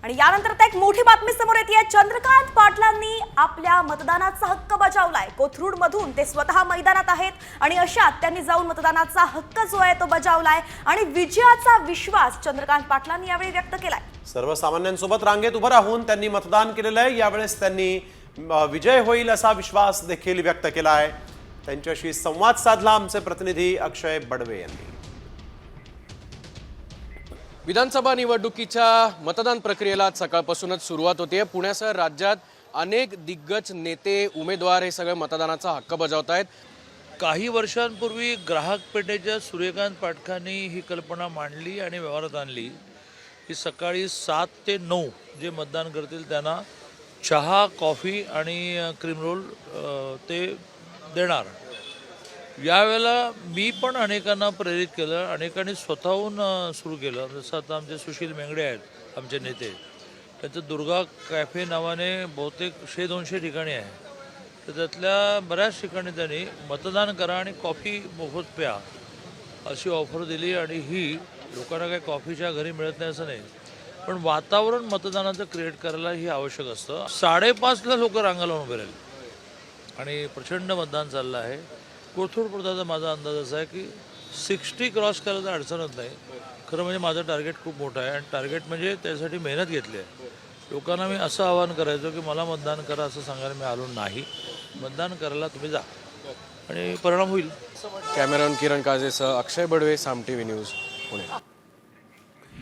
आणि यानंतर आता एक मोठी बातमी समोर येते। चंद्रकांत पाटलांनी आपल्या मतदानाचा हक्क बजावलाय। कोथरूडमधून ते स्वतः मैदानात आहेत आणि अशात त्यांनी जाऊन मतदानाचा हक्क जो आहे तो बजावलाय आणि विजयाचा विश्वास चंद्रकांत पाटलांनी यावेळी व्यक्त केलाय। सर्वसामान्यांसोबत रांगेत उभं राहून त्यांनी मतदान केलेलं आहे। यावेळेस त्यांनी विजय होईल असा विश्वास देखील व्यक्त केला आहे। त्यांच्याशी संवाद साधला आमचे प्रतिनिधी अक्षय बडवे यांनी। विधानसभा निवडणुकीच्या मतदान प्रक्रियेला सकाळपासूनच सुरुवात होते। पुण्यासह राज्यात अनेक दिग्गज नेते उमेदवार हे सगळे मतदानाचा हक्क बजावत आहेत। काही वर्षांपूर्वी ग्राहक पेठेच्या सूर्यकांत पाटलांनी ही कल्पना मांडली आणि व्यवहारात आणली की सकाळी 7 ते 9 जे मतदान करतील त्यांना चहा, कॉफी आणि क्रीम रोल ते देणार। यावेळेला मी पण अनेकांना प्रेरित केलं, अनेकांनी स्वतःहून सुरू केलं। जसं आता आमचे सुशील मेंगडे आहेत आमचे नेते, त्यांचं दुर्गा कॅफे नावाने बहुतेक 100-200 ठिकाणी आहे। तर त्यातल्या बऱ्याच ठिकाणी त्यांनी मतदान करा आणि कॉफी मोफत प्या अशी ऑफर दिली। आणि ही लोकांना काही कॉफीच्या घरी मिळत नाही असं नाही, पण वातावरण मतदानाचं क्रिएट करायला ही आवश्यक असतं। 5:30ला लोक रांगा लावून उभे राहिले आणि प्रचंड मतदान चाललं आहे। कोथरूडपुरता माझा अंदाज असा आहे की 60 क्रॉस करायला अडचणच नाही। खरं म्हणजे माझं टार्गेट खूप मोठं आहे आणि टार्गेट म्हणजे त्यासाठी मेहनत घेतली आहे। लोकांना मी असं आवाहन करायचो की मला मतदान करा असं सांगायला मी आलो नाही। मतदान करायला तुम्ही जा आणि परिणाम होईल। कॅमेरामॅन किरण काजेसह अक्षय बडवे, साम टीव्ही न्यूज, पुणे।